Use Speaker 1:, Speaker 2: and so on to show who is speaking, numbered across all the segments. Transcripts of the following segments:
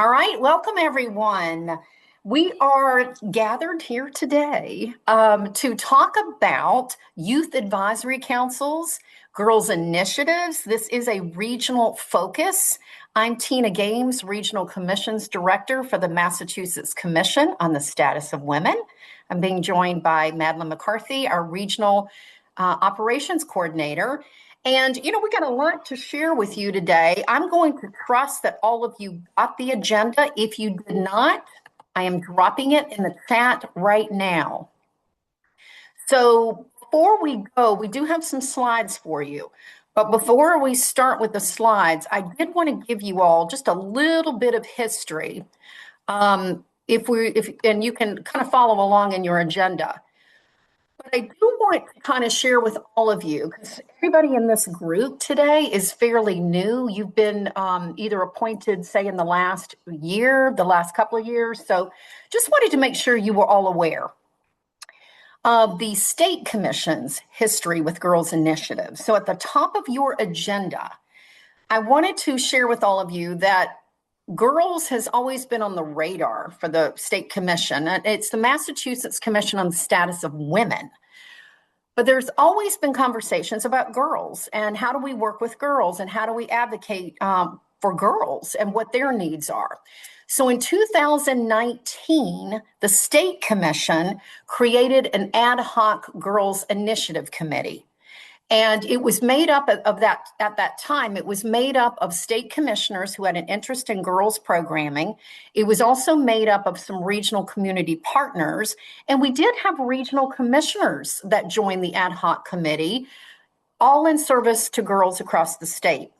Speaker 1: All right, welcome everyone. We are gathered here today to talk about youth advisory councils, girls initiatives. This is a regional focus. I'm Tina Games, Regional Commissions Director for the Massachusetts Commission on the Status of Women. I'm being joined by Madeline McCarthy, our Regional Operations Coordinator. And, we got a lot to share with you today. I'm going to trust that all of you got the agenda. If you did not, I am dropping it in the chat right now. So before we go, we do have some slides for you. But before we start with the slides, I did want to give you all just a little bit of history. And you can kind of follow along in your agenda. But I do want to kind of share with all of you, because everybody in this group today is fairly new. You've been either appointed, say, in the last year, the last couple of years. So just wanted to make sure you were all aware of the state commission's history with Girls Initiative. So at the top of your agenda, I wanted to share with all of you that girls has always been on the radar for the state commission. It's the Massachusetts Commission on the Status of Women. But there's always been conversations about girls and how do we work with girls and how do we advocate for girls and what their needs are. So in 2019, the state commission created an ad hoc girls initiative committee. And it was made up of that, at that time, it was made up of state commissioners who had an interest in girls programming. It was also made up of some regional community partners. And we did have regional commissioners that joined the ad hoc committee, all in service to girls across the state.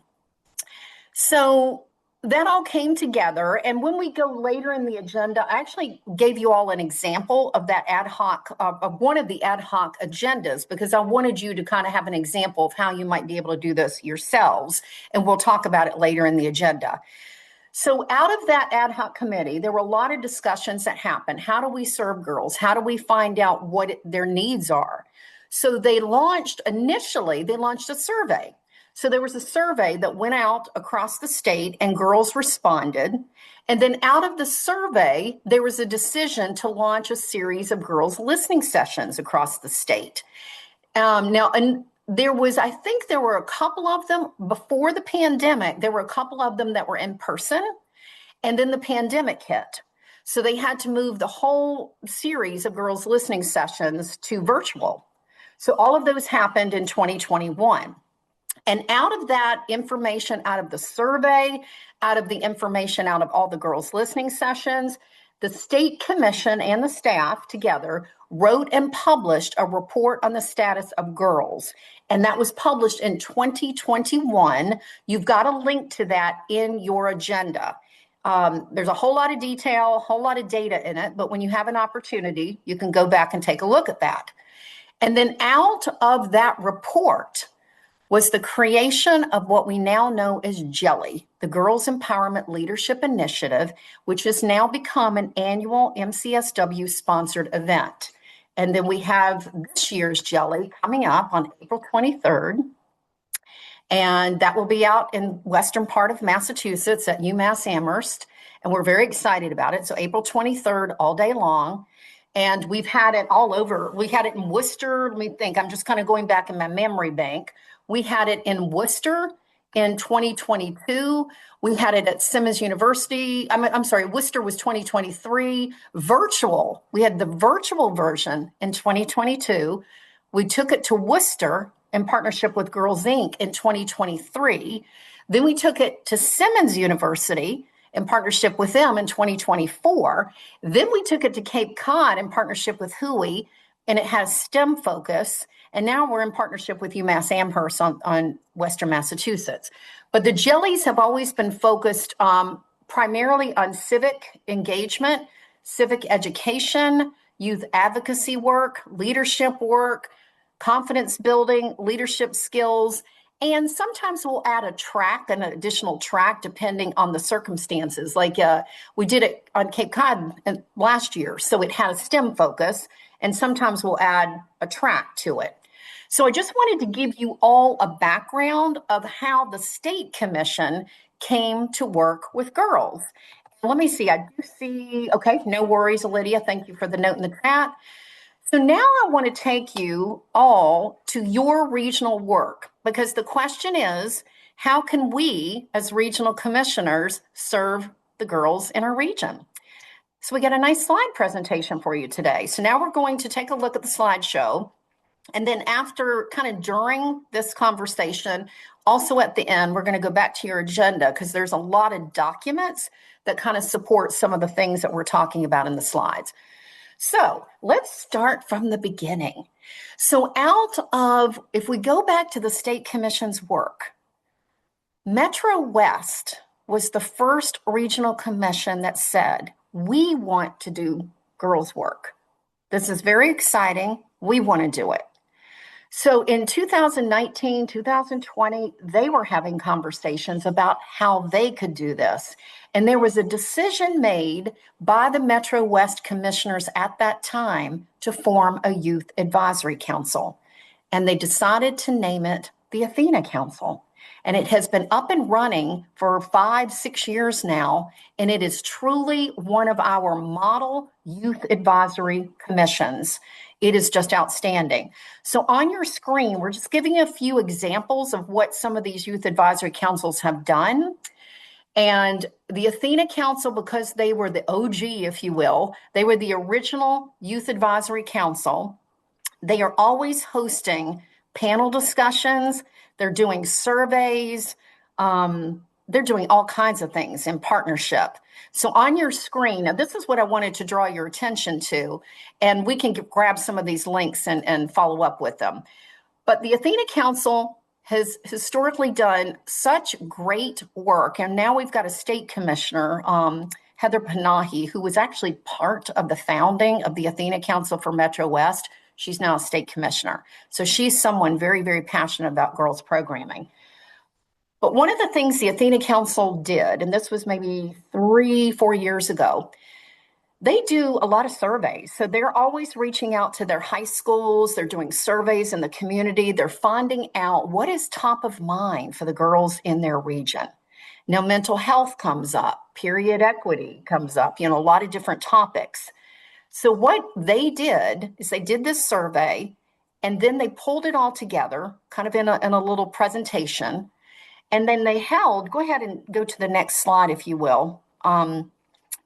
Speaker 1: So that all came together. And when we go later in the agenda, I actually gave you all an example of that ad hoc, of one of the ad hoc agendas, because I wanted you to kind of have an example of how you might be able to do this yourselves. And we'll talk about it later in the agenda. So out of that ad hoc committee, there were a lot of discussions that happened. How do we serve girls? How do we find out what their needs are? So they launched a survey. So there was a survey that went out across the state and girls responded. And then out of the survey, there was a decision to launch a series of girls listening sessions across the state. And there were a couple of them before the pandemic. There were a couple of them that were in person, and then the pandemic hit. So they had to move the whole series of girls listening sessions to virtual. So all of those happened in 2021. And out of that information, out of the survey, out of the information out of all the girls listening sessions, the state commission and the staff together wrote and published a report on the status of girls. And that was published in 2021. You've got a link to that in your agenda. There's a whole lot of detail, a whole lot of data in it, but when you have an opportunity, you can go back and take a look at that. And then out of that report was the creation of what we now know as GELI, the Girls Empowerment Leadership Initiative, which has now become an annual MCSW sponsored event. And then we have this year's GELI coming up on April 23rd. And that will be out in western part of Massachusetts at UMass Amherst. And we're very excited about it. So April 23rd, all day long. And we've had it all over. We had it in Worcester. Let me think. I'm just kind of going back in my memory bank. We had it in Worcester in 2022. We had it at Simmons University. Worcester was 2023. Virtual. We had the virtual version in 2022. We took it to Worcester in partnership with Girls Inc. in 2023. Then we took it to Simmons University in partnership with them in 2024. Then we took it to Cape Cod in partnership with Hui, and it has STEM focus. And now we're in partnership with UMass Amherst on Western Massachusetts. But the GELIs have always been focused primarily on civic engagement, civic education, youth advocacy work, leadership work, confidence building, leadership skills, and sometimes we'll add an additional track, depending on the circumstances. Like we did it on Cape Cod last year, so it had a STEM focus, and sometimes we'll add a track to it. So I just wanted to give you all a background of how the state commission came to work with girls. Let me see. I do see. Okay, no worries, Lydia. Thank you for the note in the chat. So now I want to take you all to your regional work because the question is, how can we as regional commissioners serve the girls in our region? So we got a nice slide presentation for you today. So now we're going to take a look at the slideshow. And then after, kind of during this conversation, also at the end, we're going to go back to your agenda because there's a lot of documents that kind of support some of the things that we're talking about in the slides. So let's start from the beginning. So if we go back to the State Commission's work, Metro West was the first regional commission that said, we want to do girls' work. This is very exciting. We want to do it. So in 2019, 2020, they were having conversations about how they could do this. And there was a decision made by the Metro West commissioners at that time to form a youth advisory council. And they decided to name it the Athena Council. And it has been up and running for 5-6 years now. And it is truly one of our model youth advisory commissions. It is just outstanding. So on your screen, we're just giving you a few examples of what some of these youth advisory councils have done. And the Athena Council, because they were the OG, if you will, they were the original youth advisory council. They are always hosting panel discussions. They're doing surveys. They're doing all kinds of things in partnership. So on your screen, now this is what I wanted to draw your attention to, and we can grab some of these links and follow up with them. But the Athena Council has historically done such great work, and now we've got a state commissioner, Heather Panahi, who was actually part of the founding of the Athena Council for Metro West. She's now a state commissioner. So she's someone very, very passionate about girls programming. But one of the things the Athena Council did, and this was maybe 3-4 years ago, they do a lot of surveys. So they're always reaching out to their high schools. They're doing surveys in the community. They're finding out what is top of mind for the girls in their region. Now, mental health comes up, period equity comes up, a lot of different topics. So what they did is they did this survey, and then they pulled it all together, kind of in a little presentation. And then they held, go ahead and go to the next slide, if you will.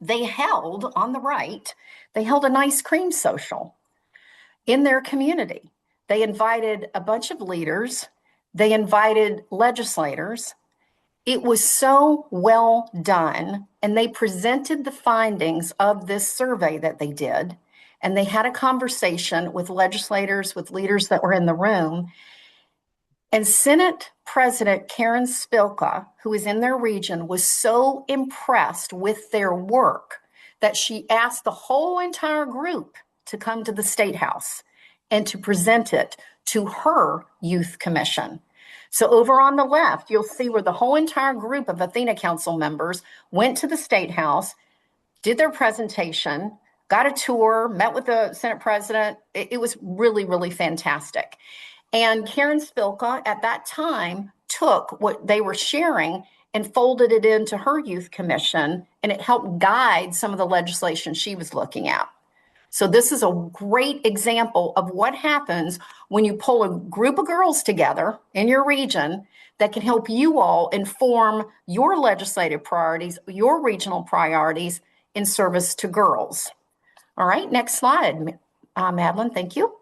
Speaker 1: They held, on the right, they held an ice cream social in their community. They invited a bunch of leaders. They invited legislators. It was so well done, and they presented the findings of this survey that they did, and they had a conversation with legislators, with leaders that were in the room. And Senate President Karen Spilka, who is in their region, was so impressed with their work that she asked the whole entire group to come to the State House and to present it to her youth commission. So over on the left, you'll see where the whole entire group of Athena Council members went to the State House, did their presentation, got a tour, met with the Senate President. It was really, really fantastic. And Karen Spilka at that time took what they were sharing and folded it into her youth commission, and it helped guide some of the legislation she was looking at. So this is a great example of what happens when you pull a group of girls together in your region that can help you all inform your legislative priorities, your regional priorities in service to girls. All right, next slide, Madeline, thank you.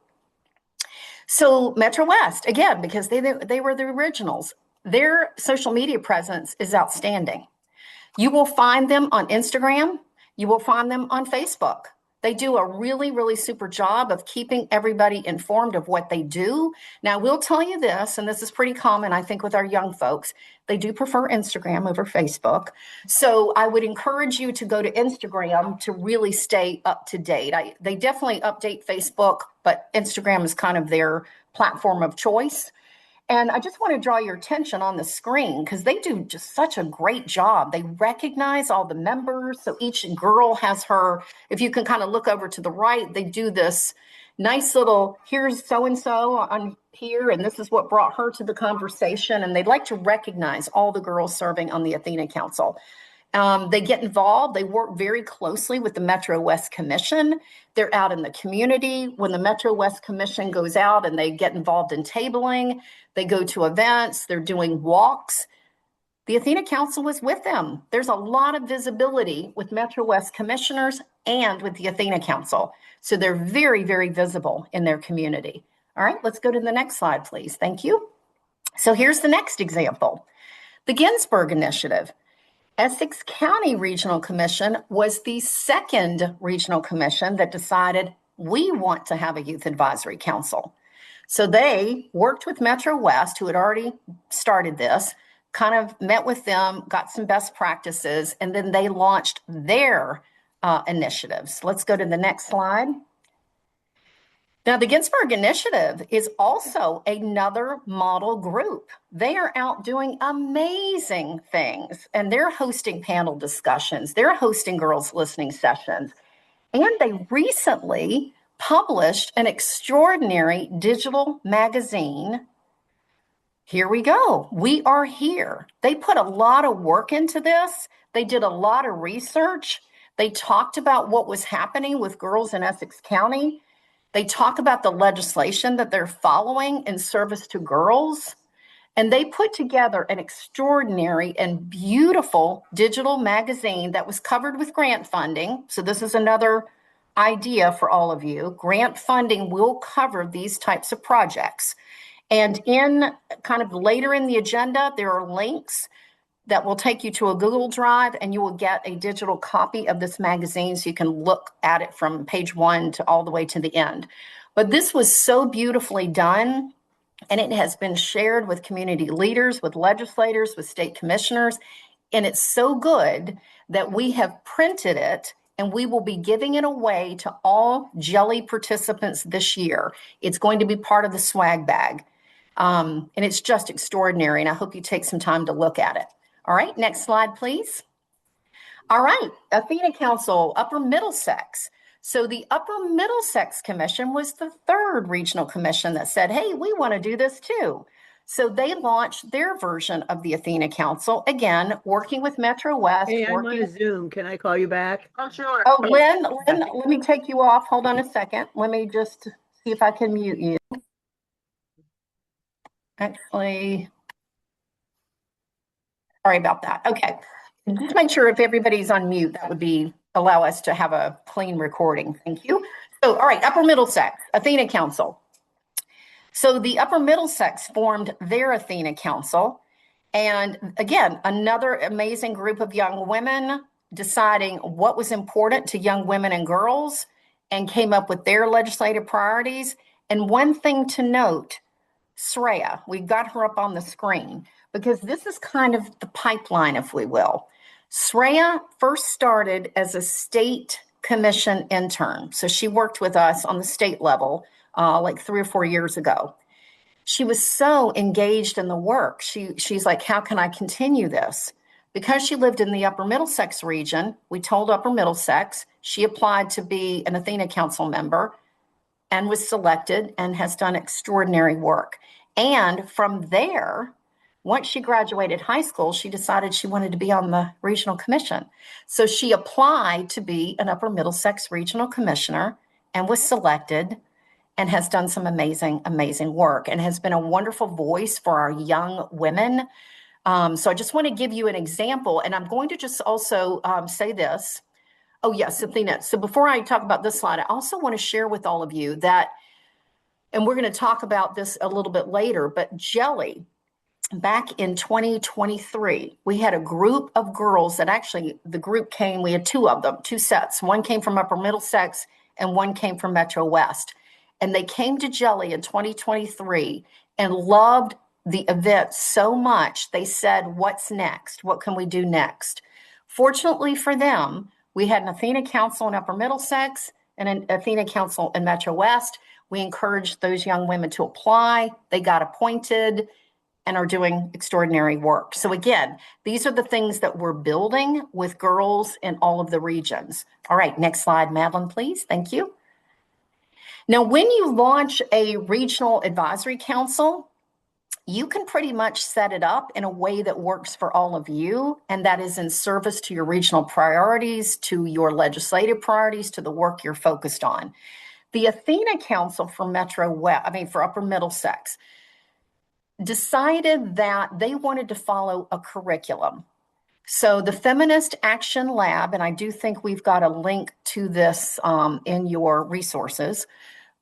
Speaker 1: So Metro West, again, because they were the originals, their social media presence is outstanding. You will find them on Instagram. You will find them on Facebook. They do a really, really super job of keeping everybody informed of what they do. Now, we'll tell you this, and this is pretty common, I think, with our young folks. They do prefer Instagram over Facebook. So I would encourage you to go to Instagram to really stay up to date. They definitely update Facebook, but Instagram is kind of their platform of choice. And I just want to draw your attention on the screen because they do just such a great job. They recognize all the members. So each girl has her, if you can kind of look over to the right, they do this nice little, here's so-and-so on here, and this is what brought her to the conversation. And they'd like to recognize all the girls serving on the Athena Council. They get involved. They work very closely with the Metro West Commission. They're out in the community. When the Metro West Commission goes out and they get involved in tabling, they go to events, they're doing walks. The Athena Council was with them. There's a lot of visibility with Metro West commissioners and with the Athena Council. So they're very, very visible in their community. All right, let's go to the next slide, please. Thank you. So here's the next example. The Ginsburg Initiative. Essex County Regional Commission was the second regional commission that decided we want to have a youth advisory council. So they worked with Metro West, who had already started this, kind of met with them, got some best practices, and then they launched their initiatives. Let's go to the next slide. Now, the Ginsburg Initiative is also another model group. They are out doing amazing things, and they're hosting panel discussions. They're hosting girls' listening sessions. And they recently published an extraordinary digital magazine. Here we go. We are here. They put a lot of work into this. They did a lot of research. They talked about what was happening with girls in Essex County. They talk about the legislation that they're following in service to girls. And they put together an extraordinary and beautiful digital magazine that was covered with grant funding. So this is another idea for all of you. Grant funding will cover these types of projects. And in kind of later in the agenda, there are links that will take you to a Google Drive, and you will get a digital copy of this magazine so you can look at it from page 1 to all the way to the end. But this was so beautifully done, and it has been shared with community leaders, with legislators, with state commissioners, and it's so good that we have printed it, and we will be giving it away to all Jelly participants this year. It's going to be part of the swag bag, and it's just extraordinary, and I hope you take some time to look at it. All right, next slide, please. All right, Athena Council, Upper Middlesex. So the Upper Middlesex Commission was the third regional commission that said, hey, we want to do this too. So they launched their version of the Athena Council, again, working with Metro West.
Speaker 2: Hey, I'm on a Zoom. Can I call you back?
Speaker 3: Oh, sure.
Speaker 1: Oh, Lynn, let me take you off. Hold on a second. Let me just see if I can mute you. Actually, sorry about that. Okay. Just make sure if everybody's on mute, that would allow us to have a clean recording. Thank you. So, all right, Upper Middlesex, Athena Council. So the Upper Middlesex formed their Athena Council. And again, another amazing group of young women deciding what was important to young women and girls and came up with their legislative priorities. And one thing to note, Sreya, we've got her up on the screen because this is kind of the pipeline, if we will. Sreya first started as a state commission intern. So she worked with us on the state level like 3 or 4 years ago. She was so engaged in the work. She's like, how can I continue this? Because she lived in the Upper Middlesex region, we told Upper Middlesex, she applied to be an Athena Council member and was selected and has done extraordinary work. And from there, once she graduated high school, she decided she wanted to be on the regional commission. So she applied to be an Upper Middlesex regional commissioner and was selected and has done some amazing, amazing work and has been a wonderful voice for our young women. So I just want to give you an example, and I'm going to just also say this. Oh, yes, Athena. So before I talk about this slide, I also want to share with all of you that, and we're going to talk about this a little bit later, but Jelly, back in 2023, we had a group of girls that actually, the group came, we had 2 of them, 2 sets. One came from Upper Middlesex and one came from Metro West. And they came to Jelly in 2023 and loved the event so much. They said, what's next? What can we do next? Fortunately for them, we had an Athena Council in Upper Middlesex and an Athena Council in Metro West. We encouraged those young women to apply. They got appointed and are doing extraordinary work. So again, these are the things that we're building with girls in all of the regions. All right, next slide, Madeline, please. Thank you. Now, when you launch a regional advisory council, you can pretty much set it up in a way that works for all of you, and that is in service to your regional priorities, to your legislative priorities, to the work you're focused on. The Athena Council for for Upper Middlesex decided that they wanted to follow a curriculum. So the Feminist Action Lab, and I do think we've got a link to this in your resources,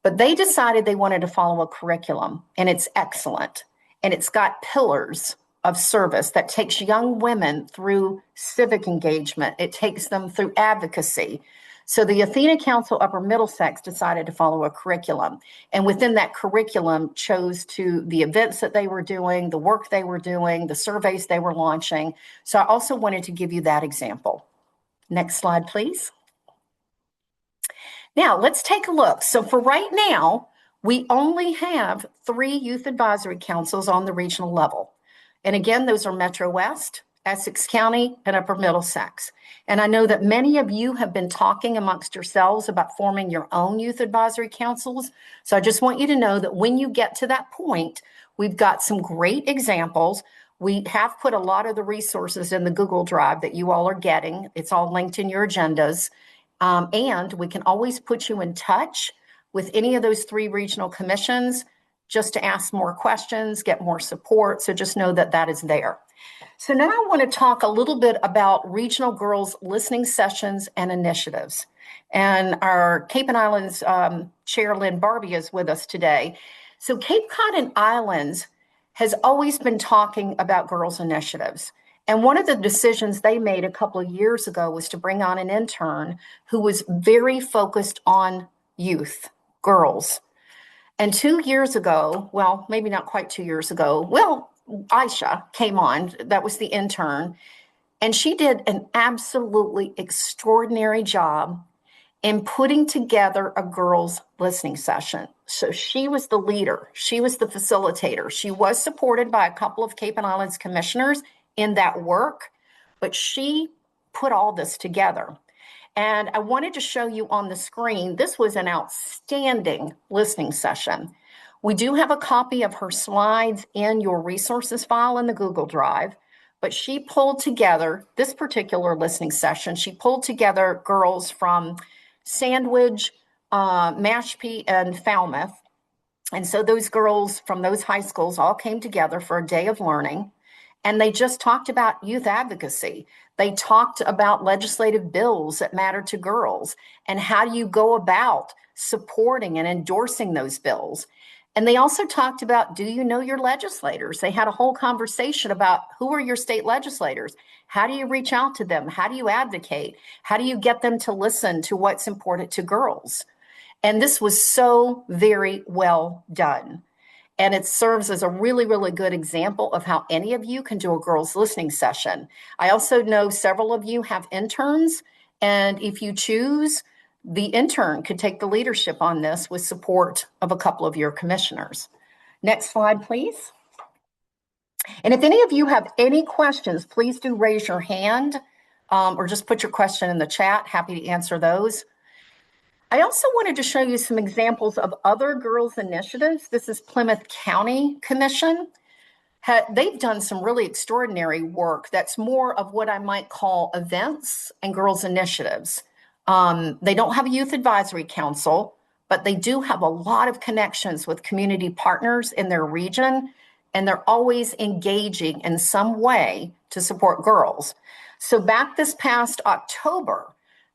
Speaker 1: but they decided they wanted to follow a curriculum, and it's excellent. And it's got pillars of service that takes young women through civic engagement. It takes them through advocacy. So the Athena Council Upper Middlesex decided to follow a curriculum. And within that curriculum, chose to the events that they were doing, the work they were doing, the surveys they were launching. So I also wanted to give you that example. Next slide, please. Now, let's take a look. So for right now, we only have 3 youth advisory councils on the regional level. And again, those are Metro West, Essex County, and Upper Middlesex. And I know that many of you have been talking amongst yourselves about forming your own youth advisory councils. So I just want you to know that when you get to that point, we've got some great examples. We have put a lot of the resources in the Google Drive that you all are getting. It's all linked in your agendas. And we can always put you in touch with any of those 3 regional commissions just to ask more questions, get more support. So just know that that is there. So now I want to talk a little bit about regional girls listening sessions and initiatives. And our Cape and Islands Chair Lynn Barbie is with us today. So Cape Cod and Islands has always been talking about girls initiatives. And one of the decisions they made a couple of years ago was to bring on an intern who was very focused on youth, girls. And 2 years ago, well, maybe not quite 2 years ago, Aisha came on, that was the intern, and she did an absolutely extraordinary job in putting together a girls' listening session. So she was the leader, she was the facilitator. She was supported by a couple of Cape and Islands commissioners in that work, but she put all this together. And I wanted to show you on the screen, this was an outstanding listening session. We do have a copy of her slides in your resources file in the Google Drive, but she pulled together this particular listening session. She pulled together girls from Sandwich, Mashpee, and Falmouth. And so those girls from those high schools all came together for a day of learning. And they just talked about youth advocacy. They talked about legislative bills that matter to girls and how do you go about supporting and endorsing those bills. And they also talked about, do you know your legislators? They had a whole conversation about who are your state legislators? How do you reach out to them? How do you advocate? How do you get them to listen to what's important to girls? And this was so very well done. And it serves as a really, really good example of how any of you can do a girls listening session. I also know several of you have interns, and if you choose, the intern could take the leadership on this with support of a couple of your commissioners. Next slide, please. And if any of you have any questions, please do raise your hand or just put your question in the chat. Happy to answer those. I also wanted to show you some examples of other girls' initiatives. This is Plymouth County Commission. They've done some really extraordinary work that's more of what I might call events and girls' initiatives. They don't have a youth advisory council, but they do have a lot of connections with community partners in their region, and they're always engaging in some way to support girls. So back this past October,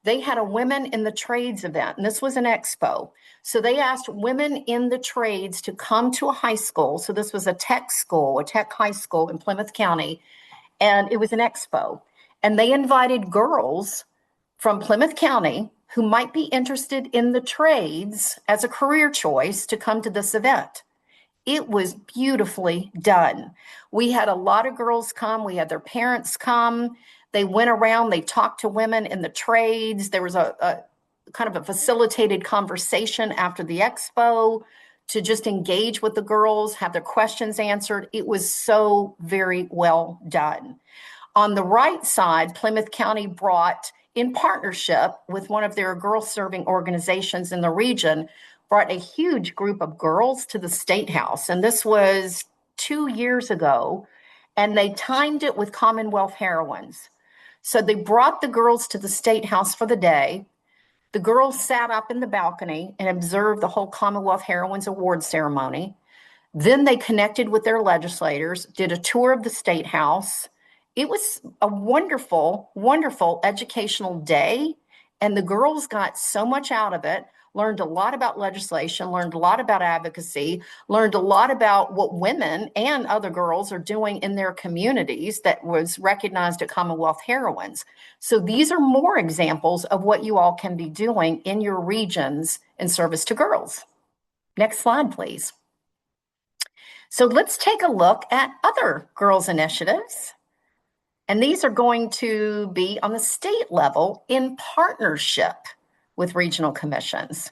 Speaker 1: they had a Women in the Trades event, and this was an expo. So they asked women in the trades to come to a high school. So this was a tech school, a tech high school in Plymouth County, and it was an expo. And they invited girls from Plymouth County who might be interested in the trades as a career choice to come to this event. It was beautifully done. We had a lot of girls come. We had their parents come. They went around, they talked to women in the trades. There was a kind of a facilitated conversation after the expo to just engage with the girls, have their questions answered. It was so very well done. On the right side, Plymouth County brought, in partnership with one of their girl-serving organizations in the region, brought a huge group of girls to the State House. And this was 2 years ago, and they timed it with Commonwealth heroines. So they brought the girls to the State House for the day. The girls sat up in the balcony and observed the whole Commonwealth Heroines Award ceremony. Then they connected with their legislators, did a tour of the State House. It was a wonderful, wonderful educational day. And the girls got so much out of it, learned a lot about legislation, learned a lot about advocacy, learned a lot about what women and other girls are doing in their communities that was recognized at Commonwealth Heroines. So these are more examples of what you all can be doing in your regions in service to girls. Next slide, please. So let's take a look at other girls' initiatives. And these are going to be on the state level in partnership with regional commissions.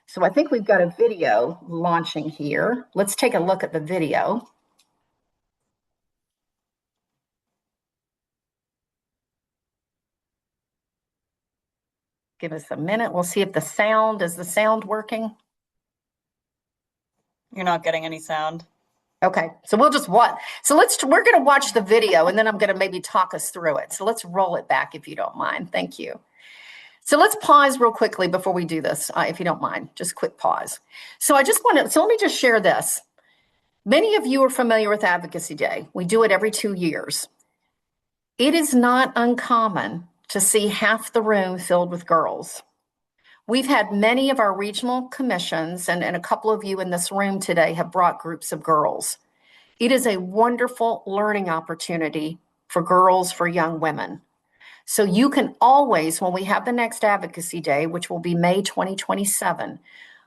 Speaker 1: So I think we've got a video launching here. Let's take a look at the video. Give us a minute. We'll see if the sound, is the sound working?
Speaker 3: You're not getting any sound.
Speaker 1: Okay, so we'll just watch. So we're going to watch the video and then I'm going to maybe talk us through it. So let's roll it back if you don't mind. Thank you. So let's pause real quickly before we do this, if you don't mind, just quick pause. So let me just share this. Many of you are familiar with Advocacy Day. We do it every 2 years. It is not uncommon to see half the room filled with girls. We've had many of our regional commissions, and a couple of you in this room today have brought groups of girls. It is a wonderful learning opportunity for girls, for young women. So you can always, when we have the next Advocacy Day, which will be May 2027,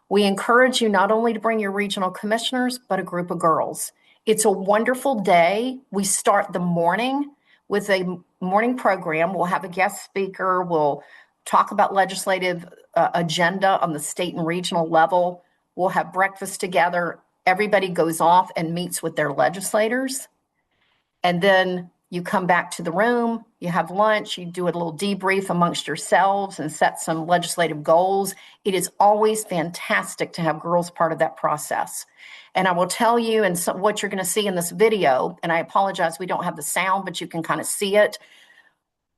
Speaker 1: we encourage you not only to bring your regional commissioners, but a group of girls. It's a wonderful day. We start the morning with a morning program. We'll have a guest speaker. We'll talk about legislative agenda on the state and regional level. We'll have breakfast together. Everybody goes off and meets with their legislators. And then you come back to the room, you have lunch, you do a little debrief amongst yourselves and set some legislative goals. It is always fantastic to have girls part of that process. And I will tell you, and so what you're going to see in this video, and I apologize, we don't have the sound, but you can kind of see it.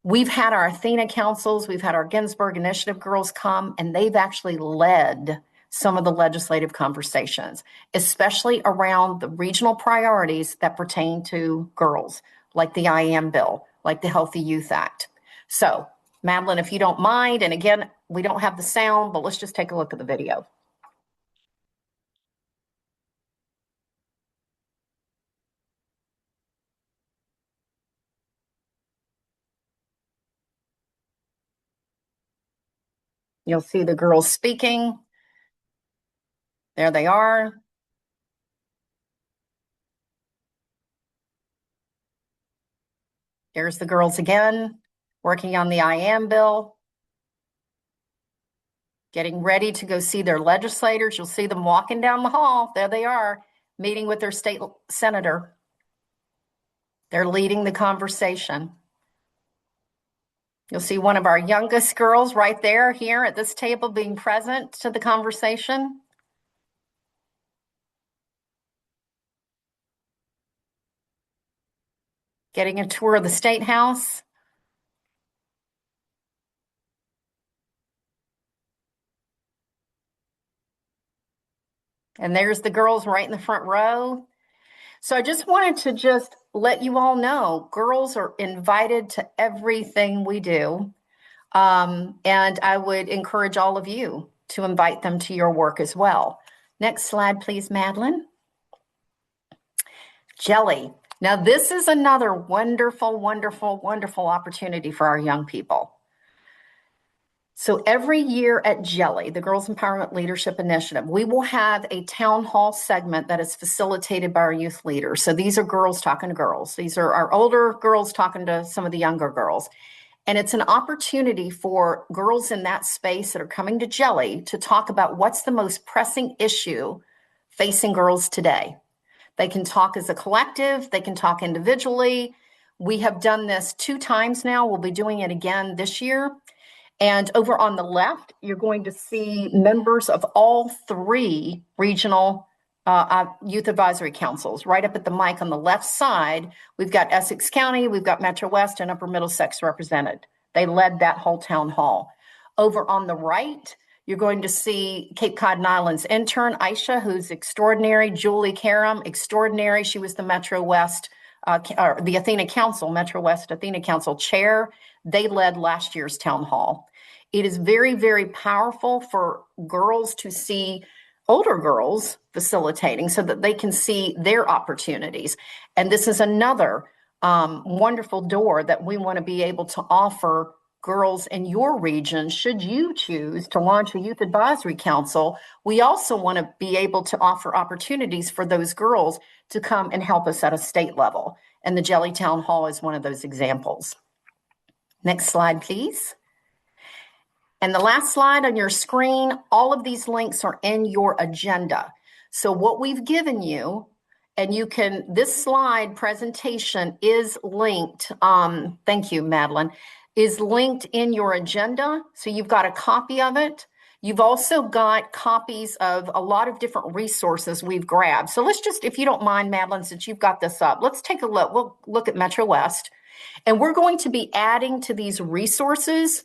Speaker 1: We've had our Athena councils, we've had our Ginsburg Initiative girls come, and they've actually led some of the legislative conversations, especially around the regional priorities that pertain to girls, like the I Am bill, like the Healthy Youth Act. So, Madeline, if you don't mind, and again, we don't have the sound, but let's just take a look at the video. You'll see the girls speaking. There they are. There's the girls again, working on the I Am bill, getting ready to go see their legislators. You'll see them walking down the hall. There they are, meeting with their state senator. They're leading the conversation. You'll see one of our youngest girls right there here at this table being present to the conversation. Getting a tour of the State House. And there's the girls right in the front row. So I just wanted to just let you all know, girls are invited to everything we do. And I would encourage all of you to invite them to your work as well. Next slide, please, Madeline. Jelly. Now, this is another wonderful, wonderful, wonderful opportunity for our young people. So every year at Jelly, the Girls Empowerment Leadership Initiative, we will have a town hall segment that is facilitated by our youth leaders. So these are girls talking to girls. These are our older girls talking to some of the younger girls. And it's an opportunity for girls in that space that are coming to Jelly to talk about what's the most pressing issue facing girls today. They can talk as a collective, they can talk individually. We have done this 2 times now. We'll be doing it again this year. And over on the left, you're going to see members of all 3 regional youth advisory councils. Right up at the mic on the left side, we've got Essex County, we've got Metro West and Upper Middlesex represented. They led that whole town hall. Over on the right, you're going to see Cape Cod and Islands intern, Aisha, who's extraordinary. Julie Karam, extraordinary. She was the Metro West, or the Athena Council, Metro West Athena Council chair. They led last year's town hall. It is very, very powerful for girls to see older girls facilitating so that they can see their opportunities. And this is another wonderful door that we want to be able to offer girls in your region. Should you choose to launch a youth advisory council, we also want to be able to offer opportunities for those girls to come and help us at a state level. And the Jelly Town Hall is one of those examples. Next slide, please. And the last slide on your screen, all of these links are in your agenda. So what we've given you, and you can, this slide presentation is linked, thank you, Madeline, is linked in your agenda. So you've got a copy of it. You've also got copies of a lot of different resources we've grabbed. So let's just, if you don't mind, Madeline, since you've got this up, let's take a look. We'll look at Metro West, and we're going to be adding to these resources.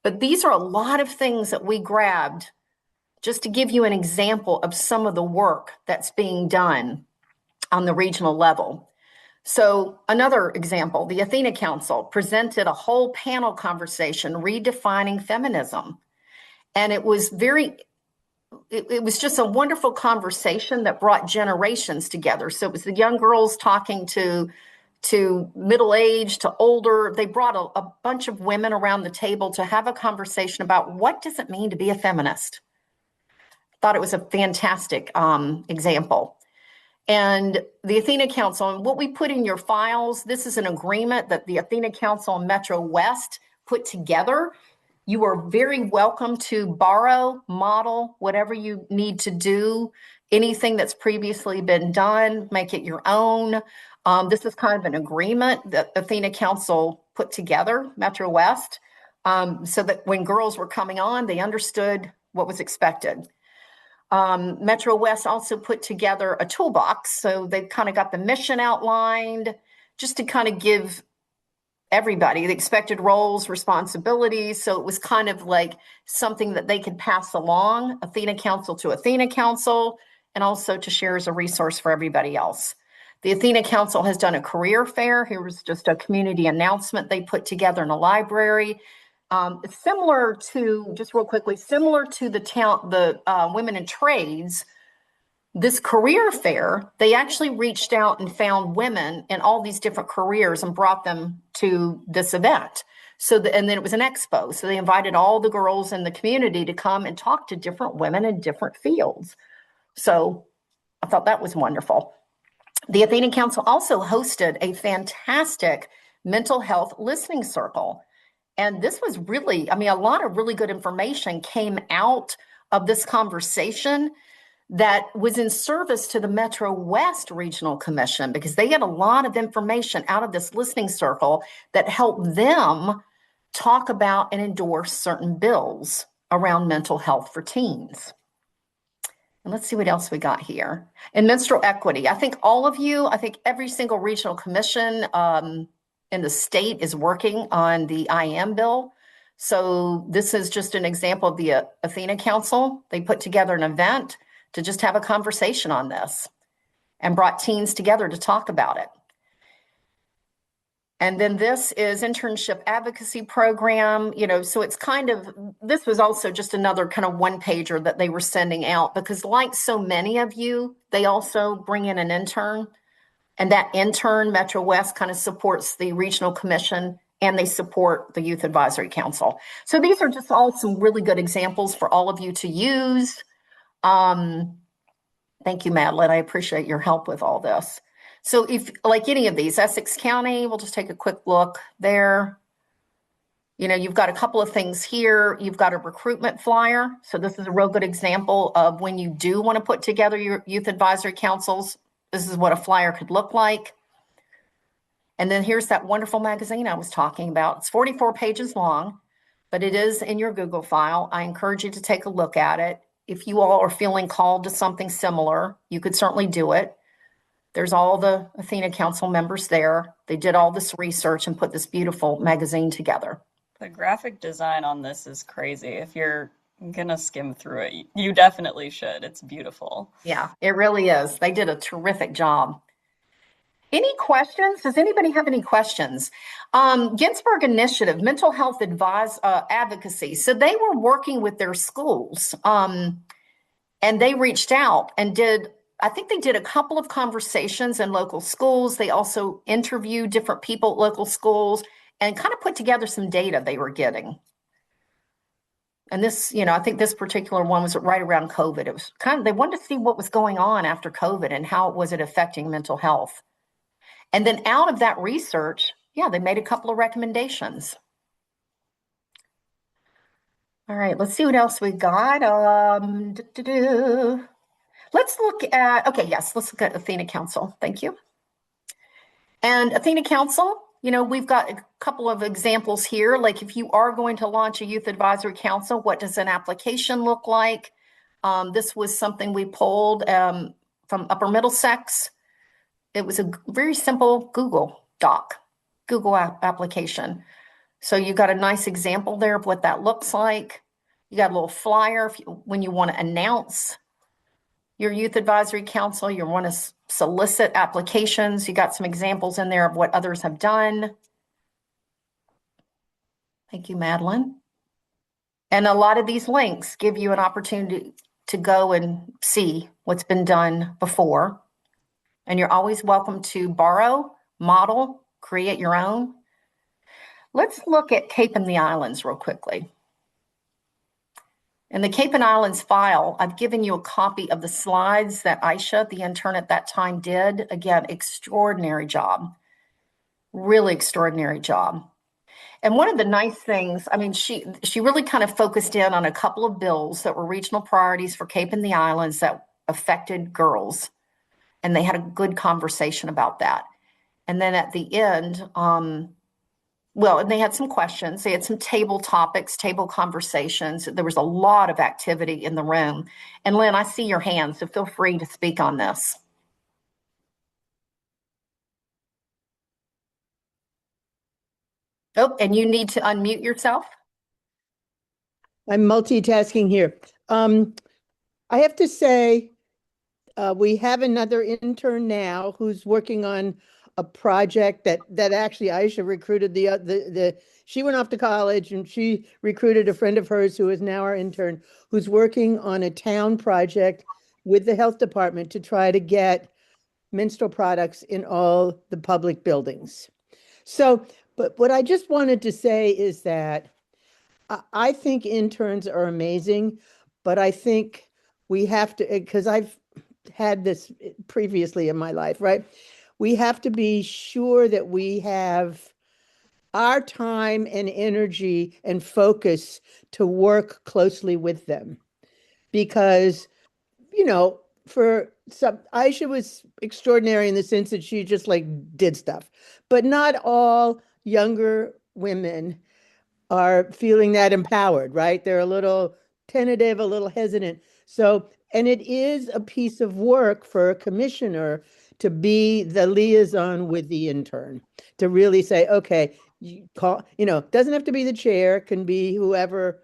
Speaker 1: But these are a lot of things that we grabbed just to give you an example of some of the work that's being done on the regional level. So another example, the Athena Council presented a whole panel conversation, Redefining Feminism. And it was it was just a wonderful conversation that brought generations together. So it was the young girls talking to middle age, to older. They brought a bunch of women around the table to have a conversation about what does it mean to be a feminist. Thought it was a fantastic example. And the Athena Council, and what we put in your files, this is an agreement that the Athena Council and Metro West put together. You are very welcome to borrow, model, whatever you need to do, anything that's previously been done, make it your own. This is kind of an agreement that Athena Council put together, Metro West, so that when girls were coming on, they understood what was expected. Metro West also put together a toolbox. So they've kind of got the mission outlined just to kind of give everybody the expected roles, responsibilities. So it was kind of like something that they could pass along, Athena Council to Athena Council, and also to share as a resource for everybody else. The Athena Council has done a career fair. Here was just a community announcement they put together in a library. Similar to, just real quickly, similar to the Women in Trades, this career fair, they actually reached out and found women in all these different careers and brought them to this event. And then it was an expo. So they invited all the girls in the community to come and talk to different women in different fields. So I thought that was wonderful. The Athena Council also hosted a fantastic mental health listening circle. And this was really, a lot of really good information came out of this conversation that was in service to the Metro West Regional Commission, because they had a lot of information out of this listening circle that helped them talk about and endorse certain bills around mental health for teens. And let's see what else we got here. And menstrual equity. I think every single regional commission in the state is working on the IM bill. So this is just an example of the Athena Council. They put together an event to just have a conversation on this and brought teens together to talk about it. And then this is internship advocacy program, so it's this was also just another kind of one pager that they were sending out, because like so many of you, they also bring in an intern, and that intern, Metro West, kind of supports the regional commission, and they support the Youth Advisory Council. So these are just all some really good examples for all of you to use. Thank you, Madeline. I appreciate your help with all this. So if, like any of these, Essex County, we'll just take a quick look there. You've got a couple of things here. You've got a recruitment flyer. So this is a real good example of when you do want to put together your youth advisory councils, this is what a flyer could look like. And then here's that wonderful magazine I was talking about. It's 44 pages long, but it is in your Google file. I encourage you to take a look at it. if you all are feeling called to something similar, you could certainly do it. There's all the Athena Council members there. They did all this research and put this beautiful magazine together.
Speaker 3: The graphic design on this is crazy. If you're gonna skim through it, you definitely should. It's beautiful.
Speaker 1: Yeah, it really is. They did a terrific job. Any questions? Does anybody have any questions? Ginsburg Initiative, mental health advocacy. So they were working with their schools, and they reached out and I think they did a couple of conversations in local schools. They also interviewed different people at local schools and kind of put together some data they were getting. And this, I think this particular one was right around COVID. It was they wanted to see what was going on after COVID and how was it affecting mental health. And then out of that research, they made a couple of recommendations. All right, let's see what else we got. Let's look at, let's look at Athena Council. Thank you. And Athena Council, we've got a couple of examples here. Like if you are going to launch a youth advisory council, what does an application look like? This was something we pulled from Upper Middlesex. It was a very simple Google application. So you got a nice example there of what that looks like. You got a little flyer when you want to announce your youth advisory council, you want to solicit applications. You got some examples in there of what others have done. Thank you, Madeline. And a lot of these links give you an opportunity to go and see what's been done before. And you're always welcome to borrow, model, create your own. Let's look at Cape and the Islands real quickly. In the Cape and Islands file, I've given you a copy of the slides that Aisha, the intern at that time, did. Again, extraordinary job. Really extraordinary job. And one of the nice things, she really kind of focused in on a couple of bills that were regional priorities for Cape and the Islands that affected girls. And they had a good conversation about that. And then at the end, and they had some questions. They had some table topics, table conversations. There was a lot of activity in the room. And Lynn, I see your hand, so feel free to speak on this. Oh, and you need to unmute yourself.
Speaker 2: I'm multitasking here. I have to say, we have another intern now who's working on a project that actually Aisha recruited she went off to college and she recruited a friend of hers who is now our intern, who's working on a town project with the health department to try to get menstrual products in all the public buildings. So, but what I just wanted to say is that I think interns are amazing, but I think we have to, because I've had this previously in my life, right? We have to be sure that we have our time and energy and focus to work closely with them. Because, for some, Aisha was extraordinary in the sense that she just did stuff, but not all younger women are feeling that empowered, right? They're a little tentative, a little hesitant. So, and it is a piece of work for a commissioner to be the liaison with the intern, to really say, okay, doesn't have to be the chair, can be whoever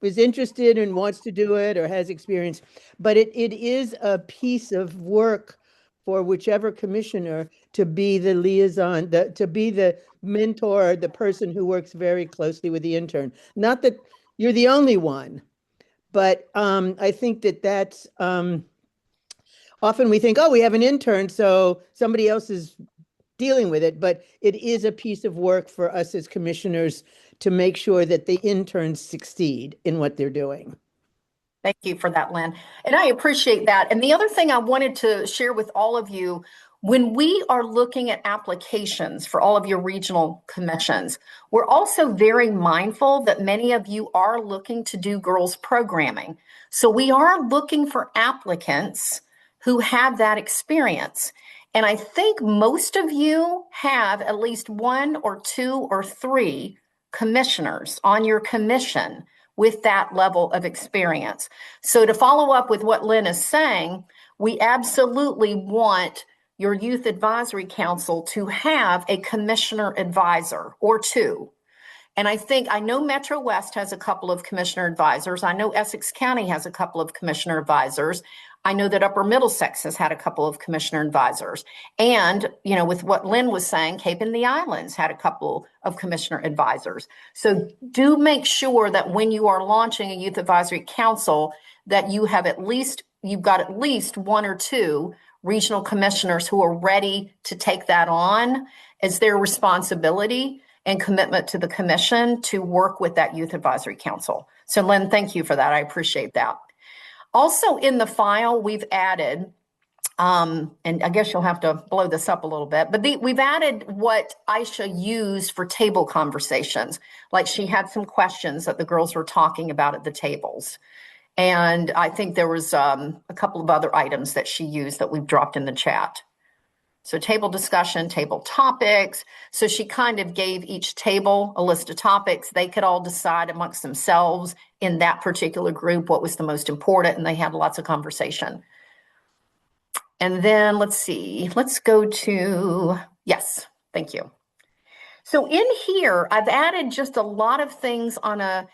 Speaker 2: is interested and wants to do it or has experience, but it is a piece of work for whichever commissioner to be the liaison, to be the mentor, the person who works very closely with the intern. Not that you're the only one, but I think that's often we think, oh, we have an intern, so somebody else is dealing with it, but it is a piece of work for us as commissioners to make sure that the interns succeed in what they're doing.
Speaker 1: Thank you for that, Lynn. And I appreciate that. And the other thing I wanted to share with all of you, when we are looking at applications for all of your regional commissions, we're also very mindful that many of you are looking to do girls programming. So we are looking for applicants who have that experience. And I think most of you have at least one or two or three commissioners on your commission with that level of experience. So to follow up with what Lynn is saying, we absolutely want your youth advisory council to have a commissioner advisor or two. And I know Metro West has a couple of commissioner advisors. I know Essex County has a couple of commissioner advisors. I know that Upper Middlesex has had a couple of commissioner advisors. And, with what Lynn was saying, Cape and the Islands had a couple of commissioner advisors. So do make sure that when you are launching a youth advisory council, that you've got at least one or two regional commissioners who are ready to take that on as their responsibility and commitment to the commission to work with that youth advisory council. So Lynn, thank you for that. I appreciate that. Also in the file, we've added, and I guess you'll have to blow this up a little bit, but we've added what Aisha used for table conversations. Like she had some questions that the girls were talking about at the tables. And I think there was a couple of other items that she used that we've dropped in the chat. So table discussion, table topics. So she kind of gave each table a list of topics. They could all decide amongst themselves in that particular group what was the most important, and they had lots of conversation. And then let's see, let's go to, yes, thank you. So in here, I've added just a lot of things on a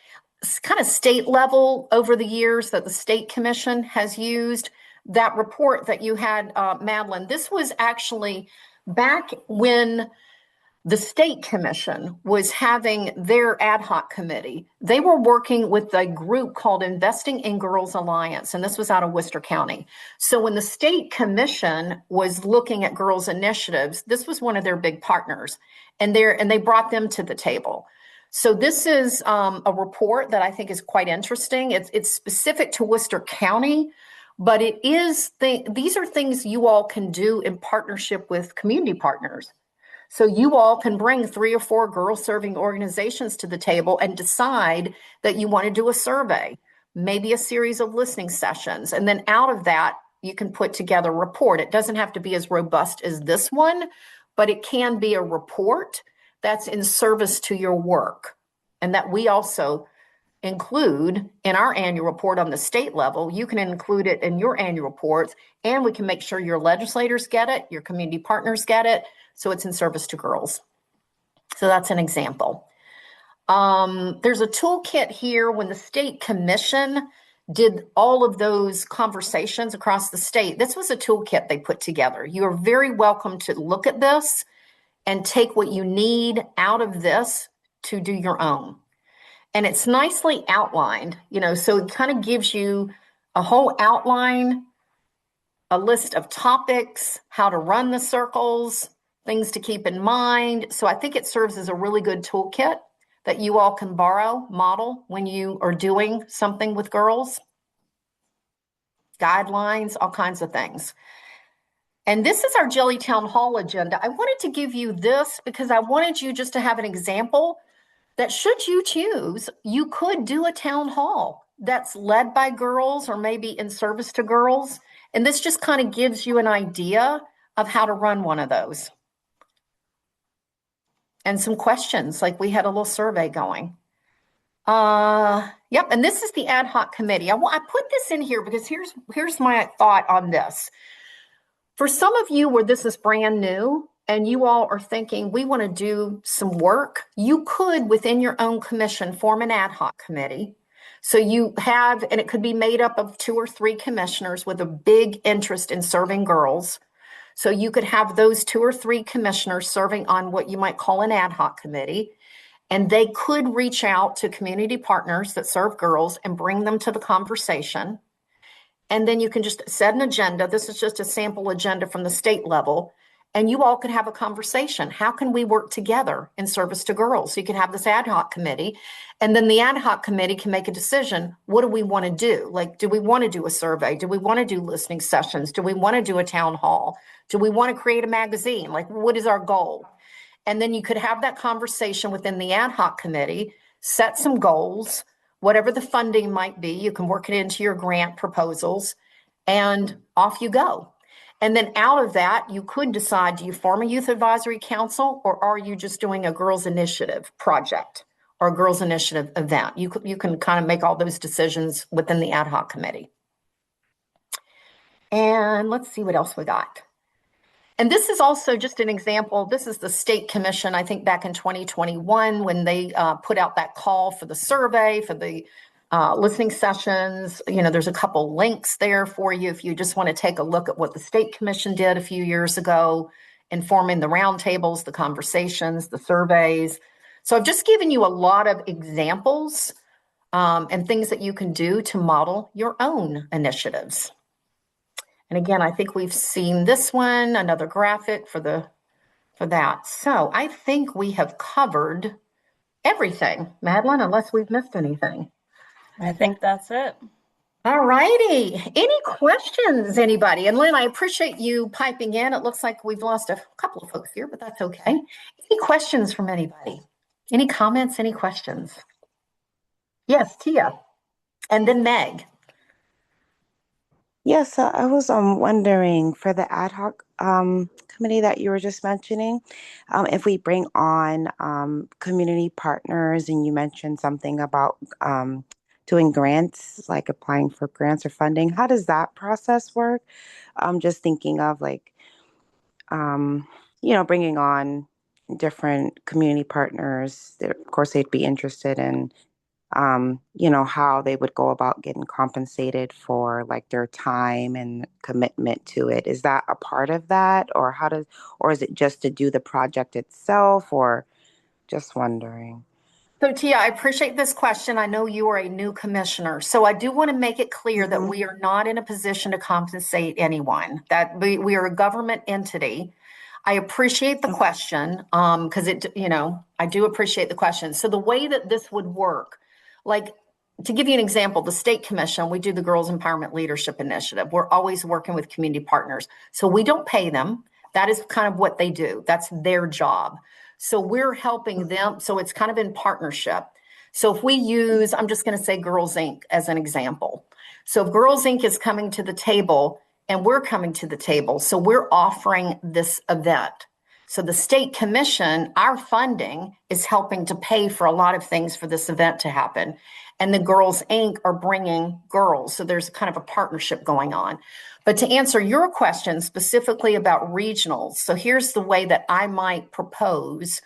Speaker 1: kind of state level over the years that the State Commission has used. That report that you had, Madeline, this was actually back when the State Commission was having their ad hoc committee. They were working with a group called Investing in Girls Alliance, and this was out of Worcester County. So when the State Commission was looking at girls' initiatives, this was one of their big partners, and they brought them to the table. So this is a report that I think is quite interesting. It's specific to Worcester County, but these are things you all can do in partnership with community partners. So you all can bring 3 or 4 girl-serving organizations to the table and decide that you want to do a survey, maybe a series of listening sessions. And then out of that, you can put together a report. It doesn't have to be as robust as this one, but it can be a report that's in service to your work, and that we also include in our annual report on the state level. You can include it in your annual reports, and we can make sure your legislators get it, your community partners get it, so it's in service to girls. So that's an example. There's a toolkit here. When the State Commission did all of those conversations across the state, this was a toolkit they put together. You are very welcome to look at this and take what you need out of this to do your own. And it's nicely outlined, so it kind of gives you a whole outline, a list of topics, how to run the circles, things to keep in mind. So I think it serves as a really good toolkit that you all can model when you are doing something with girls. Guidelines, all kinds of things. And this is our Jelly Town Hall agenda. I wanted to give you this because I wanted you just to have an example that should you choose, you could do a town hall that's led by girls or maybe in service to girls. And this just kind of gives you an idea of how to run one of those. And some questions, like we had a little survey going. Yep, and this is the ad hoc committee. I put this in here because here's my thought on this. For some of you where this is brand new and you all are thinking, we want to do some work, you could, within your own commission, form an ad hoc committee. So you have, and it could be made up of 2 or 3 commissioners with a big interest in serving girls. So you could have those 2 or 3 commissioners serving on what you might call an ad hoc committee. And they could reach out to community partners that serve girls and bring them to the conversation. And then you can just set an agenda. This is just a sample agenda from the state level. And you all could have a conversation. How can we work together in service to girls? So you could have this ad hoc committee. And then the ad hoc committee can make a decision. What do we want to do? Like, do we want to do a survey? Do we want to do listening sessions? Do we want to do a town hall? Do we want to create a magazine? Like, what is our goal? And then you could have that conversation within the ad hoc committee, set some goals, whatever the funding might be. You can work it into your grant proposals, and off you go. And then out of that, you could decide, do you form a youth advisory council, or are you just doing a girls initiative project? or a girls initiative event. You can kind of make all those decisions within the ad hoc committee. And let's see what else we got. And this is also just an example. This is the State Commission, I think back in 2021, when they put out that call for the survey, for the listening sessions. You know, there's a couple links there for you if you just want to take a look at what the State Commission did a few years ago, informing the roundtables, the conversations, the surveys. So I've just given you a lot of examples and things that you can do to model your own initiatives. And again, I think we've seen this one, another graphic for that. So I think we have covered everything, Madeline, unless we've missed anything.
Speaker 3: I think that's it.
Speaker 1: All righty. Any questions, anybody? And Lynn, I appreciate you piping in. It looks like we've lost a couple of folks here, but that's okay. Any questions from anybody? Any comments, any questions? Yes, Tia. And then Meg.
Speaker 4: Yes, so I was wondering for the ad hoc committee that you were just mentioning, if we bring on community partners, and you mentioned something about doing grants, like applying for grants or funding, how does that process work? I'm just thinking of like, bringing on different community partners. Of course, they'd be interested in how they would go about getting compensated for like their time and commitment to it. Is that a part of that, or or is it just to do the project itself, or just wondering?
Speaker 1: So Tia, I appreciate this question. I know you are a new commissioner, so I do want to make it clear that we are not in a position to compensate anyone, that we are a government entity. I appreciate the question because I do appreciate the question. So the way that this would work, like to give you an example, the State Commission, we do the Girls Empowerment Leadership Initiative. We're always working with community partners. So we don't pay them. That is kind of what they do. That's their job. So we're helping them. So it's kind of in partnership. So if we use, I'm just going to say Girls Inc. as an example. So if Girls Inc. is coming to the table and we're coming to the table, so we're offering this event. So the State Commission, our funding is helping to pay for a lot of things for this event to happen. And the Girls Inc. are bringing girls. So there's kind of a partnership going on. But to answer your question specifically about regionals, so here's the way that I might propose.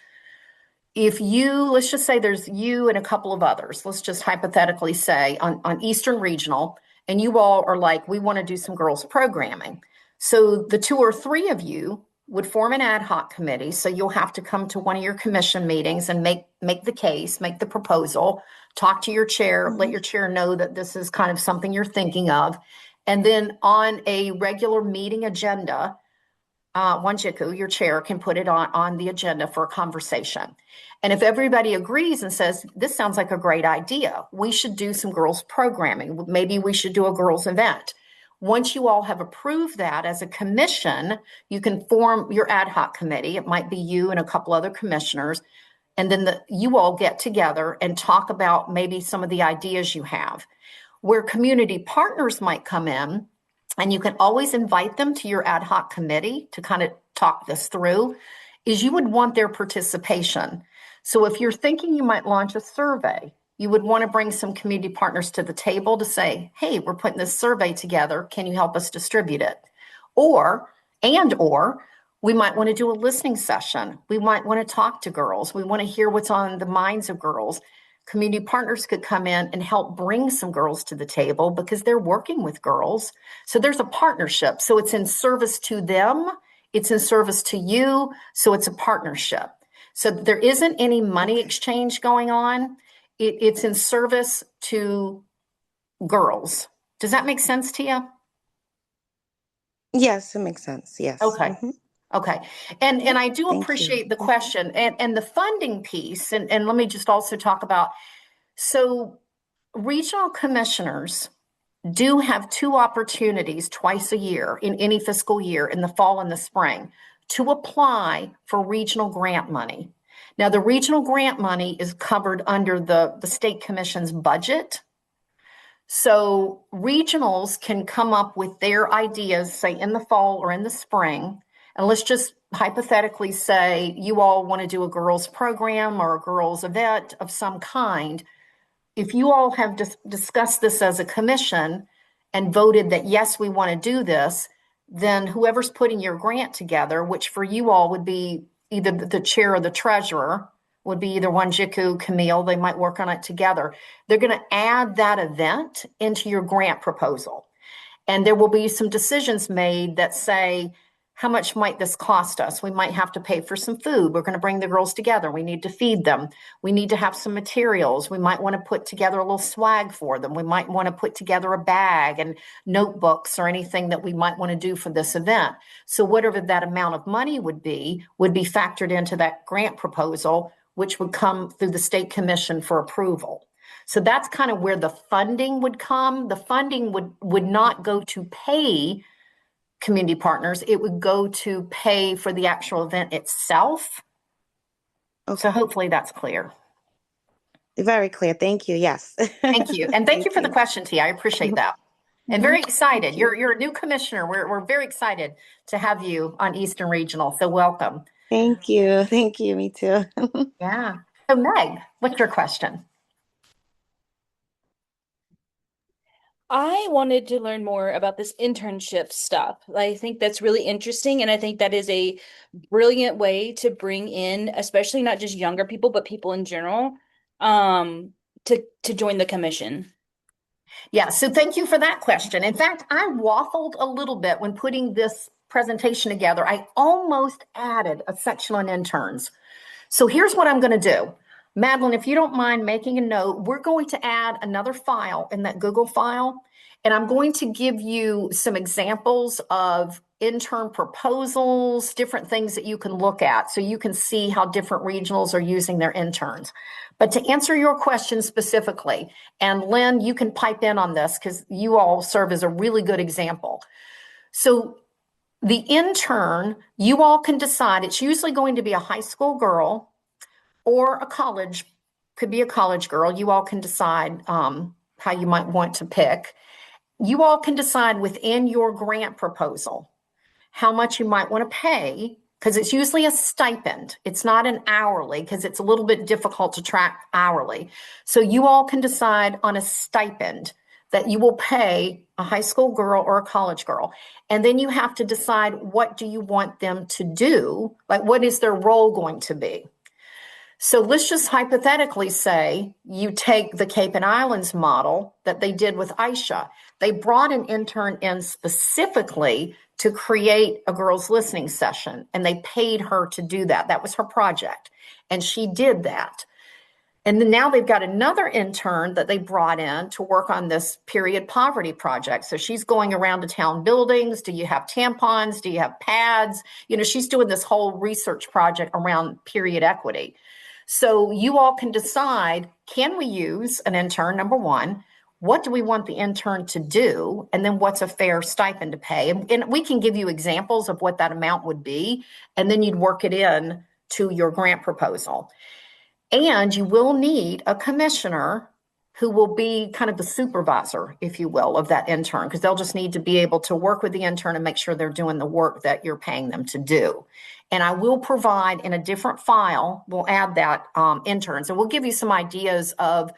Speaker 1: If let's just say there's you and a couple of others, let's just hypothetically say on Eastern Regional, and you all are like, we want to do some girls programming. So the 2 or 3 of you would form an ad hoc committee. So you'll have to come to one of your commission meetings and make the case, make the proposal, talk to your chair, let your chair know that this is kind of something you're thinking of. And then on a regular meeting agenda, Wanjiku, your chair, can put it on the agenda for a conversation. And if everybody agrees and says, this sounds like a great idea, we should do some girls programming. Maybe we should do a girls event. Once you all have approved that as a commission, you can form your ad hoc committee. It might be you and a couple other commissioners. And then you all get together and talk about maybe some of the ideas you have. Where community partners might come in, and you can always invite them to your ad hoc committee to kind of talk this through, is you would want their participation. So if you're thinking you might launch a survey, you would want to bring some community partners to the table to say, hey, we're putting this survey together. Can you help us distribute it? Or we might want to do a listening session. We might want to talk to girls. We want to hear what's on the minds of girls. Community partners could come in and help bring some girls to the table because they're working with girls. So there's a partnership. So it's in service to them. It's in service to you. So it's a partnership. So there isn't any money exchange going on. It's in service to girls. Does that make sense, Tia?
Speaker 4: Yes, it makes sense. Yes.
Speaker 1: Okay. Okay. And I do appreciate the question and the funding piece. And let me just also talk about, so regional commissioners do have 2 opportunities twice a year in any fiscal year, in the fall and the spring, to apply for regional grant money. Now, the regional grant money is covered under the State Commission's budget. So regionals can come up with their ideas, say in the fall or in the spring, And let's just hypothetically say you all want to do a girls program or a girls event of some kind. If you all have discussed this as a commission and voted that, yes, we want to do this, then whoever's putting your grant together, which for you all would be either the chair or the treasurer, would be either Wanjiku, Camille, they might work on it together. They're going to add that event into your grant proposal. And there will be some decisions made that say, how much might this cost us? We might have to pay for some food. We're going to bring the girls together. We need to feed them. We need to have some materials. We might want to put together a little swag for them. We might want to put together a bag and notebooks or anything that we might want to do for this event. So whatever that amount of money would be factored into that grant proposal, which would come through the state commission for approval. So that's kind of where the funding would come. The funding would not go to pay community partners. It would go to pay for the actual event itself.
Speaker 4: Okay.
Speaker 1: So hopefully that's clear.
Speaker 4: Very clear. Thank you. Yes.
Speaker 1: Thank you. And thank you for the question, T. I appreciate that. And very excited. You're a new commissioner. We're very excited to have you on Eastern Regional. So welcome.
Speaker 4: Thank you. Thank you. Me too.
Speaker 1: Yeah. So Meg, what's your question?
Speaker 5: I wanted to learn more about this internship stuff. I think that's really interesting, and I think that is a brilliant way to bring in, especially not just younger people, but people in general, to join the commission.
Speaker 1: Yeah, so thank you for that question. In fact, I waffled a little bit when putting this presentation together. I almost added a section on interns. So here's what I'm going to do. Madeline, if you don't mind making a note, we're going to add another file in that Google file, and I'm going to give you some examples of intern proposals, different things that you can look at so you can see how different regionals are using their interns. But to answer your question specifically, and Lynn, you can pipe in on this because you all serve as a really good example. So the intern, you all can decide, it's usually going to be a high school girl or a college, could be a college girl. You all can decide how you might want to pick. You all can decide within your grant proposal how much you might want to pay, because it's usually a stipend. It's not an hourly, because it's a little bit difficult to track hourly. So you all can decide on a stipend that you will pay a high school girl or a college girl. And then you have to decide, what do you want them to do? Like, what is their role going to be? So let's just hypothetically say you take the Cape and Islands model that they did with Aisha. They brought an intern in specifically to create a girls' listening session, and they paid her to do that. That was her project, and she did that. And then now they've got another intern that they brought in to work on this period poverty project. So she's going around to town buildings. Do you have tampons? Do you have pads? You know, she's doing this whole research project around period equity. So you all can decide, can we use an intern, number one? What do we want the intern to do? And then what's a fair stipend to pay? And we can give you examples of what that amount would be, and then you'd work it in to your grant proposal. And you will need a commissioner who will be kind of the supervisor, if you will, of that intern, because they'll just need to be able to work with the intern and make sure they're doing the work that you're paying them to do. And I will provide in a different file, we'll add that interns, and we'll give you some ideas of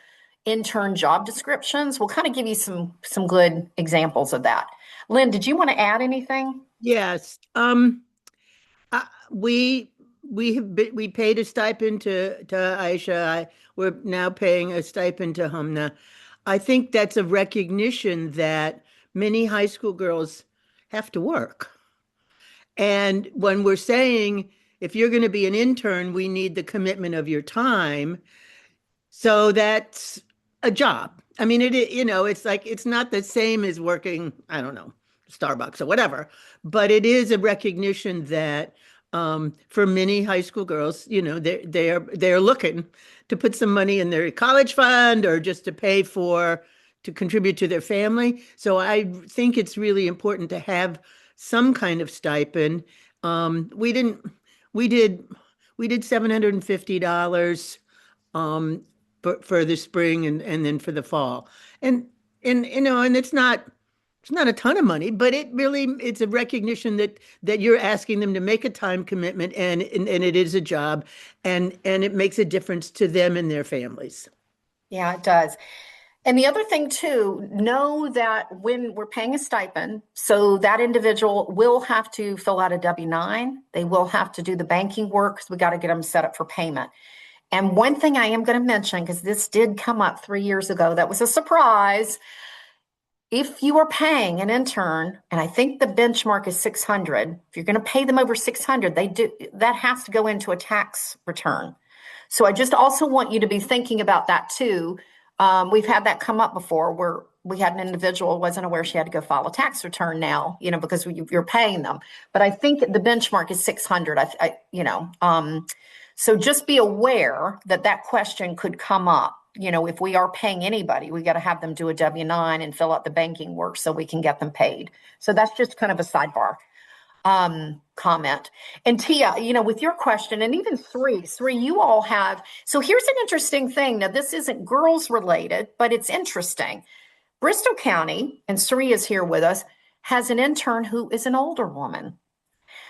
Speaker 1: intern job descriptions. We'll kind of give you some good examples of that. Lynn, did you want to add anything?
Speaker 2: Yes. We paid a stipend to Aisha. We're now paying a stipend to Humna. I think that's a recognition that many high school girls have to work. And when we're saying, if you're going to be an intern, we need the commitment of your time. So that's a job. I mean, it's like, it's not the same as working, I don't know, Starbucks or whatever, but it is a recognition that for many high school girls, they're looking to put some money in their college fund or just to contribute to their family. So I think it's really important to have some kind of stipend. We did $750 for the spring and then for the fall. And it's not it's not a ton of money, but it's a recognition that you're asking them to make a time commitment and it is a job and it makes a difference to them and their families.
Speaker 1: Yeah, it does. And the other thing too, know that when we're paying a stipend, so that individual will have to fill out a W-9. They will have to do the banking work because we got to get them set up for payment. And one thing I am going to mention, because this did come up 3 years ago, that was a surprise. If you are paying an intern, and I think the benchmark is 600, if you're going to pay them over 600, that has to go into a tax return. So I just also want you to be thinking about that too. We've had that come up before where we had an individual wasn't aware she had to go file a tax return now, because you're paying them. But I think the benchmark is 600. So just be aware that that question could come up. If we are paying anybody, we got to have them do a W-9 and fill out the banking work so we can get them paid. So that's just kind of a sidebar comment. And Tia, with your question, and even Sri, you all have. So here's an interesting thing. Now, this isn't girls related, but it's interesting. Bristol County, and Sri is here with us, has an intern who is an older woman.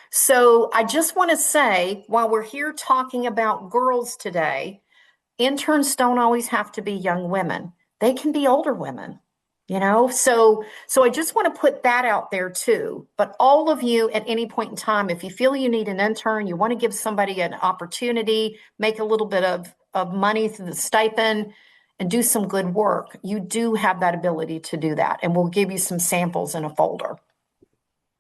Speaker 1: So I just want to say, while we're here talking about girls today, interns don't always have to be young women. They can be older women, so I just want to put that out there too. But all of you at any point in time, if you feel you need an intern, you want to give somebody an opportunity, make a little bit of money through the stipend and do some good work, you do have that ability to do that. And we'll give you some samples in a folder.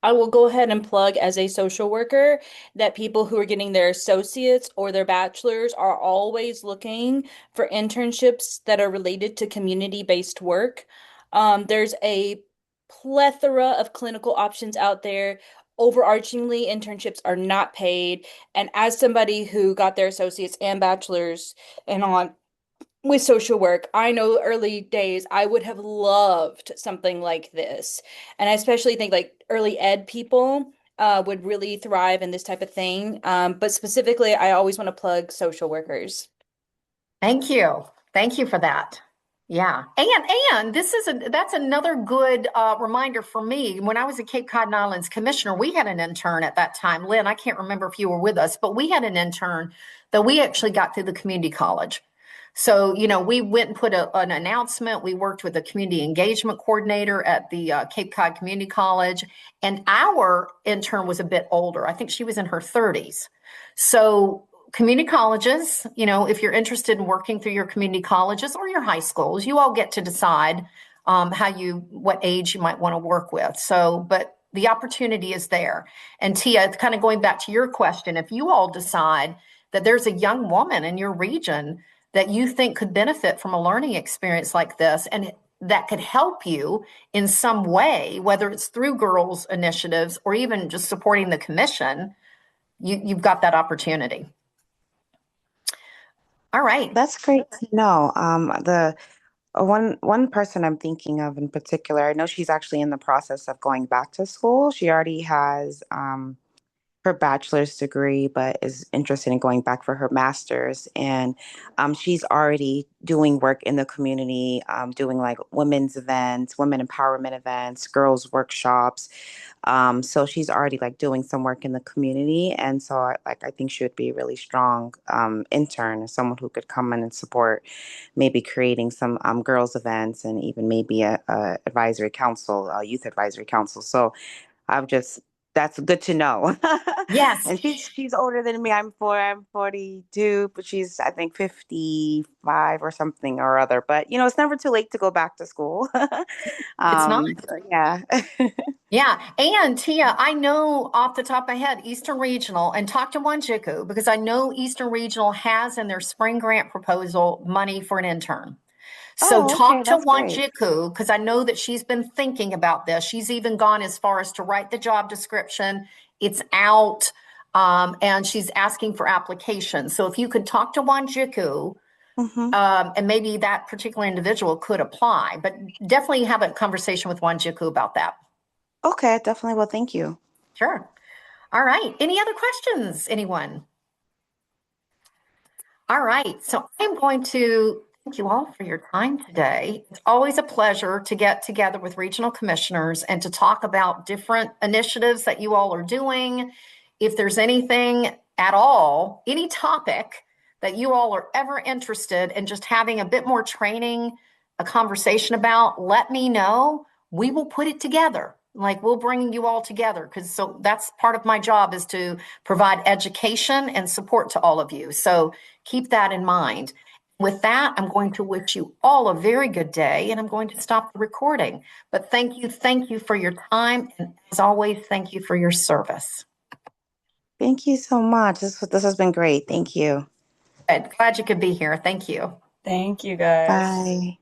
Speaker 5: I will go ahead and plug as a social worker that people who are getting their associates or their bachelor's are always looking for internships that are related to community-based work. There's a plethora of clinical options out there. Overarchingly, internships are not paid. And as somebody who got their associates and bachelor's and on with social work, I know early days I would have loved something like this. And I especially think like early ed people would really thrive in this type of thing. But specifically, I always want to plug social workers.
Speaker 1: Thank you. Thank you for that. Yeah. And that's another good reminder for me. When I was at Cape Cod and Islands Commissioner, we had an intern at that time. Lynn, I can't remember if you were with us, but we had an intern that we actually got through the community college. So, we went and put an announcement. We worked with a community engagement coordinator at the Cape Cod Community College, and our intern was a bit older. I think she was in her 30s. So, community colleges, if you're interested in working through your community colleges or your high schools, you all get to decide what age you might want to work with. So, but the opportunity is there. And Tia, it's kind of going back to your question. If you all decide that there's a young woman in your region that you think could benefit from a learning experience like this, and that could help you in some way, whether it's through girls' initiatives or even just supporting the commission, you've got that opportunity. All right.
Speaker 4: That's great to know. The one person I'm thinking of in particular, I know she's actually in the process of going back to school. She already has her bachelor's degree, but is interested in going back for her master's. And she's already doing work in the community, doing like women's events, women empowerment events, girls workshops. So she's already like doing some work in the community. And so I think she would be a really strong intern, someone who could come in and support maybe creating some girls events and even maybe a advisory council, a youth advisory council. So I've just that's good to know.
Speaker 1: Yes.
Speaker 4: And she's older than me. I'm 42, but she's I think 55 or something or other. But it's never too late to go back to school.
Speaker 1: It's not.
Speaker 4: Yeah.
Speaker 1: Yeah. And Tia, I know off the top of my head, Eastern Regional, and talk to Wanjiku because I know Eastern Regional has in their spring grant proposal money for an intern. So
Speaker 4: Oh, okay,
Speaker 1: talk to
Speaker 4: that's great.
Speaker 1: Wanjiku because I know that she's been thinking about this. She's even gone as far as to write the job description. It's out, and she's asking for applications. So if you could talk to Wanjiku,
Speaker 4: Hmm.
Speaker 1: and maybe that particular individual could apply, but definitely have a conversation with Wanjiku about that.
Speaker 4: Okay, definitely. Well, thank you.
Speaker 1: Sure. All right. Any other questions, anyone? All right. So I'm going to Thank you all for your time today. It's always a pleasure to get together with regional commissioners and to talk about different initiatives that you all are doing. If there's anything at all, any topic that you all are ever interested in just having a bit more training, a conversation about, let me know. We will put it together. Like we'll bring you all together because so that's part of my job is to provide education and support to all of you. So keep that in mind. With that, I'm going to wish you all a very good day and I'm going to stop the recording. But thank you for your time. And as always, thank you for your service.
Speaker 4: Thank you so much. This has been great. Thank you.
Speaker 1: Glad you could be here. Thank you.
Speaker 3: Thank you guys.
Speaker 4: Bye.